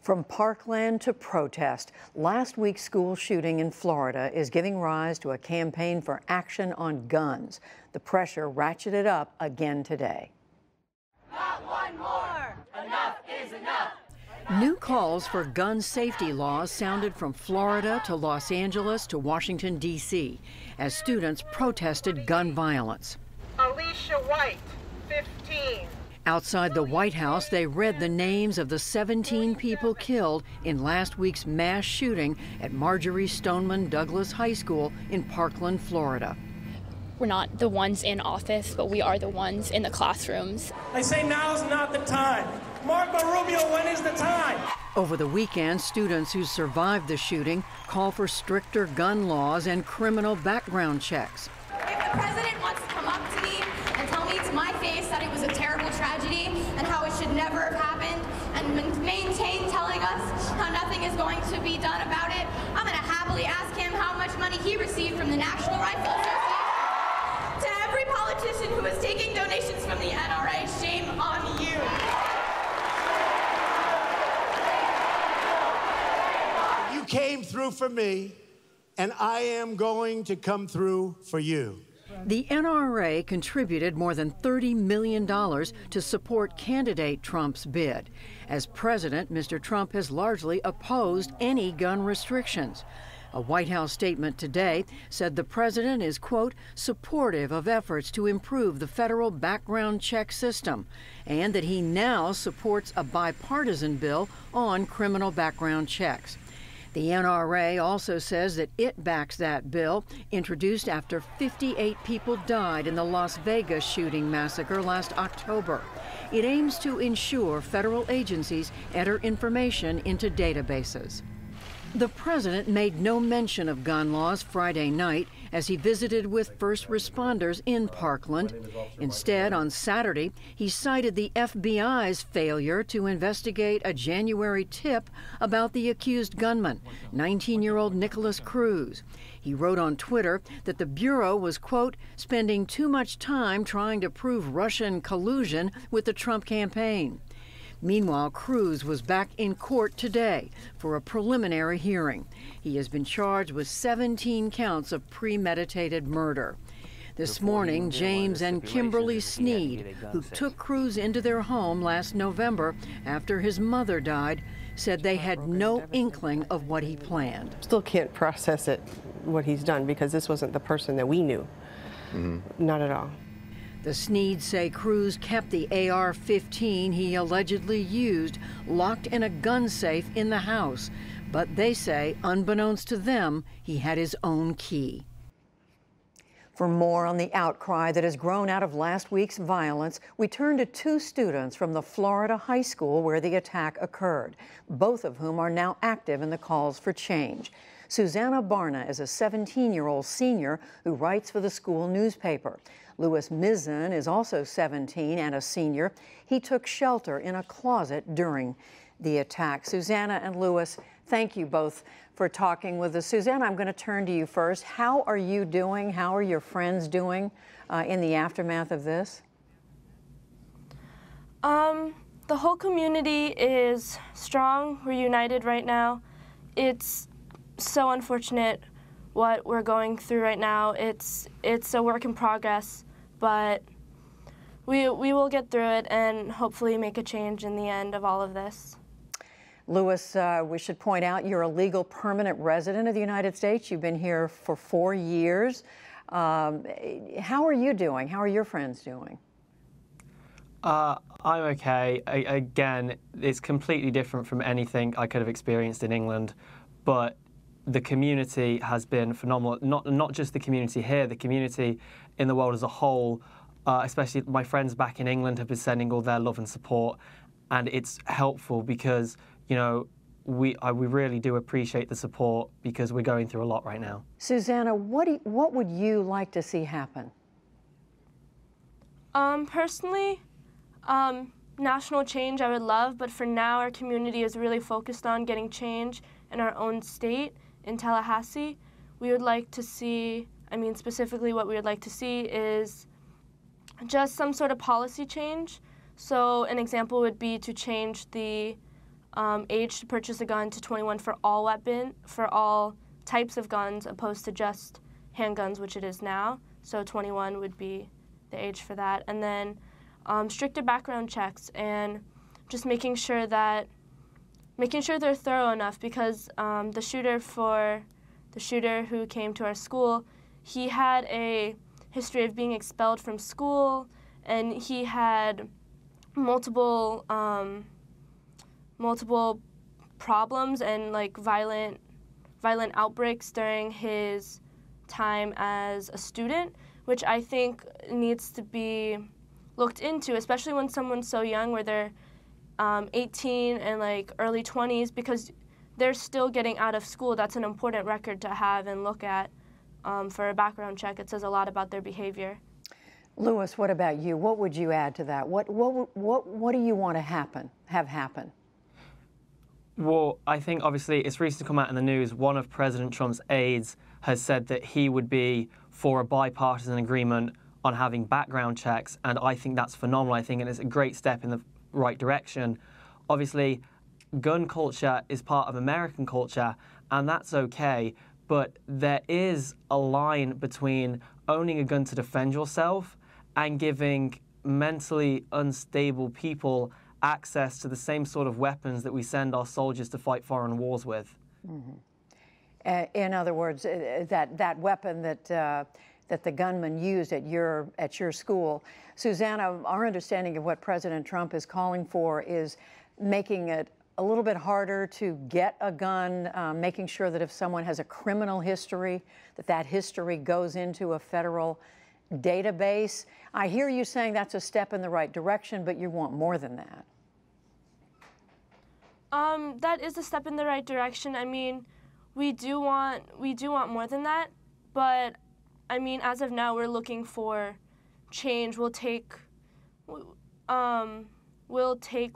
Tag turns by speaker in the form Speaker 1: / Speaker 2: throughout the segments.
Speaker 1: From Parkland to protest, last week's school shooting in Florida is giving rise to a campaign for action on guns. The pressure ratcheted up again today.
Speaker 2: Not one more! Enough is enough!
Speaker 1: New calls for gun safety laws sounded from Florida to Los Angeles to Washington, D.C. as students protested gun violence.
Speaker 3: Alicia White, 15.
Speaker 1: Outside the White House, they read the names of the 17 people killed in last week's mass shooting at Marjorie Stoneman Douglas High School in Parkland, Florida.
Speaker 4: We're not the ones in office, but we are the ones in the classrooms.
Speaker 5: I say now's not the time. Marco Rubio, when is the time?
Speaker 1: Over the weekend, students who survived the shooting call for stricter gun laws and criminal background checks.
Speaker 6: If the president wants to come up to me and tell me to my face that it was a terrible tragedy and how it should never have happened, and maintain telling us how nothing is going to be done about it, I'm going to happily ask him how much money he received from the National Rifle Association. To every politician who is taking donations from the NRA, shame on you.
Speaker 7: You came through for me, and I am going to come through for you.
Speaker 1: The NRA contributed more than $30 million to support candidate Trump's bid. As president, Mr. Trump has largely opposed any gun restrictions. A White House statement today said the president is, quote, supportive of efforts to improve the federal background check system, and that he now supports a bipartisan bill on criminal background checks. The NRA also says that it backs that bill, introduced after 58 people died in the Las Vegas shooting massacre last October. It aims to ensure federal agencies enter information into databases. The president made no mention of gun laws Friday night as he visited with first responders in Parkland. Instead, on Saturday, he cited the FBI's failure to investigate a January tip about the accused gunman, 19-year-old Nikolas Cruz. He wrote on Twitter that the Bureau was, quote, spending too much time trying to prove Russian collusion with the Trump campaign. Meanwhile, Cruz was back in court today for a preliminary hearing. He has been charged with 17 counts of premeditated murder. This morning, James and Kimberly Sneed, who took Cruz into their home last November after his mother died, said they had no inkling of what he planned.
Speaker 8: Still can't process it, what he's done, because this wasn't the person that we knew. Not at all.
Speaker 1: The Sneeds say Cruz kept the AR-15 he allegedly used locked in a gun safe in the house, but they say, unbeknownst to them, he had his own key. For more on the outcry that has grown out of last week's violence, we turn to two students from the Florida high school where the attack occurred, both of whom are now active in the calls for change. Susanna Barna is a 17-year-old senior who writes for the school newspaper. Louis Mizzen is also 17 and a senior. He took shelter in a closet during the attack. Susanna and Louis, thank you both for talking with us. Susanna, I'm going to turn to you first. How are you doing? How are your friends doing in the aftermath of this?
Speaker 9: The whole community is strong. We're united right now. It's so unfortunate what we're going through right now. It's a work in progress, but we will get through it and hopefully make a change in the end of all of this.
Speaker 1: Louis, we should point out you're a legal permanent resident of the United States. You've been here for 4 years. How are you doing? How are your friends doing?
Speaker 10: I'm okay. Again, it's completely different from anything I could have experienced in England, but the community has been phenomenal. Not just the community here, the community in the world as a whole, especially my friends back in England have been sending all their love and support, and it's helpful because, you know, we really do appreciate the support because we're going through a lot right now.
Speaker 1: Susanna, what would you like to see happen?
Speaker 9: Personally, national change I would love, but for now our community is really focused on getting change in our own state, in Tallahassee. We would like to see, specifically what we would like to see is just some sort of policy change. So an example would be to change the age to purchase a gun to 21 for all types of guns, opposed to just handguns, which it is now. So 21 would be the age for that. And then stricter background checks and just making sure they're thorough enough, because the shooter who came to our school, he had a history of being expelled from school, and he had multiple problems and like violent outbreaks during his time as a student, which I think needs to be looked into, especially when someone's so young, where they're 18 and like early 20s, because they're still getting out of school. That's an important record to have and look at for a background check. It says a lot about their behavior.
Speaker 1: Lewis, what about you? What would you add to that? What do you want to have happen?
Speaker 10: Well, I think obviously it's recently come out in the news. One of President Trump's aides has said that he would be for a bipartisan agreement on having background checks, and I think that's phenomenal. I think it's a great step in the right direction. Obviously, gun culture is part of American culture, and that's okay, but there is a line between owning a gun to defend yourself and giving mentally unstable people access to the same sort of weapons that we send our soldiers to fight foreign wars with.
Speaker 1: Mm-hmm. In other words, that weapon that the gunman used at your school. Susanna, our understanding of what President Trump is calling for is making it a little bit harder to get a gun, making sure that if someone has a criminal history, that history goes into a federal database. I hear you saying that's a step in the right direction, but you want more than that.
Speaker 9: That is a step in the right direction. I mean, we do want more than that, but I mean, as of now, we're looking for change. We'll take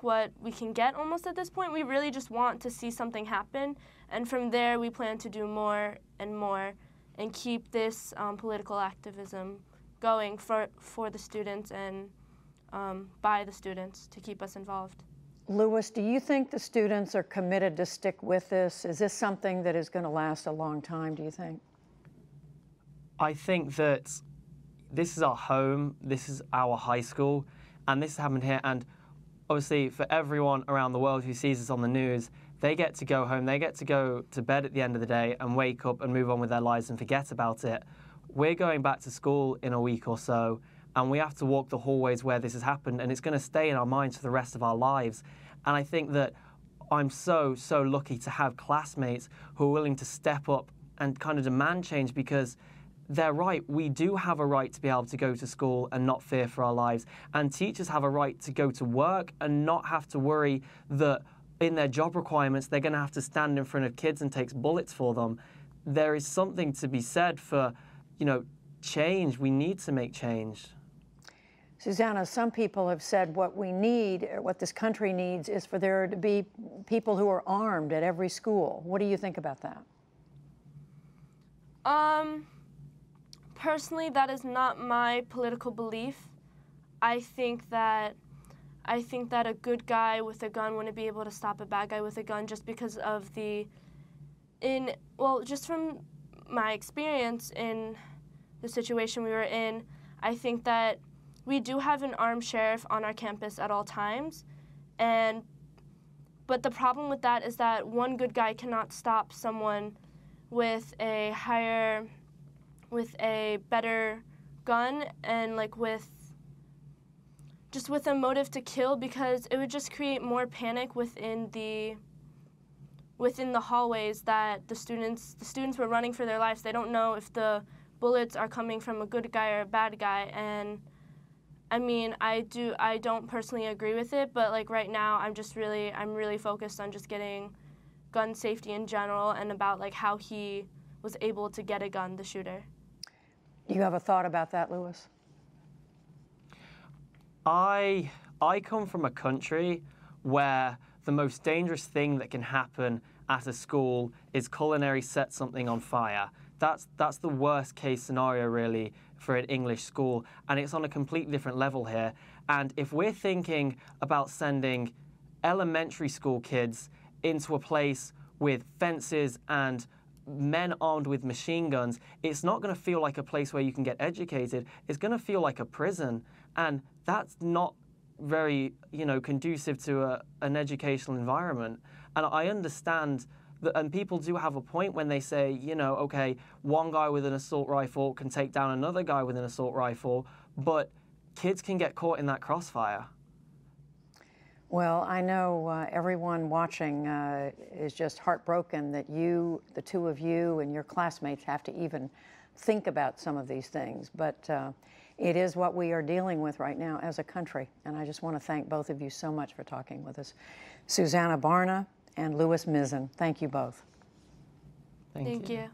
Speaker 9: what we can get almost at this point. We really just want to see something happen, and from there we plan to do more and more and keep this political activism going for the students and by the students to keep us involved.
Speaker 1: Lewis, do you think the students are committed to stick with this? Is this something that is going to last a long time, do you think?
Speaker 10: I think that this is our home, this is our high school, and this has happened here. And obviously, for everyone around the world who sees this on the news, they get to go home, they get to go to bed at the end of the day and wake up and move on with their lives and forget about it. We're going back to school in a week or so, and we have to walk the hallways where this has happened, and it's going to stay in our minds for the rest of our lives. And I think that I'm so lucky to have classmates who are willing to step up and kind of demand change, because they're right. We do have a right to be able to go to school and not fear for our lives. And teachers have a right to go to work and not have to worry that in their job requirements they're going to have to stand in front of kids and take bullets for them. There is something to be said for, change. We need to make change.
Speaker 1: Susanna, some people have said what we need, or what this country needs, is for there to be people who are armed at every school. What do you think about that?
Speaker 9: Personally, that is not my political belief. I think that a good guy with a gun wouldn't be able to stop a bad guy with a gun, just because of just from my experience in the situation we were in. I think that we do have an armed sheriff on our campus at all times, but the problem with that is that one good guy cannot stop someone with a better gun and with a motive to kill, because it would just create more panic within the hallways, that the students were running for their lives. They don't know if the bullets are coming from a good guy or a bad guy. And I mean, I don't personally agree with it, but right now I'm really focused on just getting gun safety in general, and about how he was able to get a gun, the shooter.
Speaker 1: Do you have a thought about that, Lewis?
Speaker 10: I come from a country where the most dangerous thing that can happen at a school is culinary set something on fire. That's the worst case scenario, really, for an English school, and it's on a completely different level here. And if we're thinking about sending elementary school kids into a place with fences and men armed with machine guns, it's not going to feel like a place where you can get educated. It's going to feel like a prison, and that's not very, conducive to an educational environment. And I understand that, and people do have a point when they say, okay, one guy with an assault rifle can take down another guy with an assault rifle, but kids can get caught in that crossfire.
Speaker 1: Well, I know everyone watching is just heartbroken that you, the two of you and your classmates, have to even think about some of these things. But it is what we are dealing with right now as a country. And I just want to thank both of you so much for talking with us. Susana Barna and Louis Mizzen, thank you both.
Speaker 10: Thank you.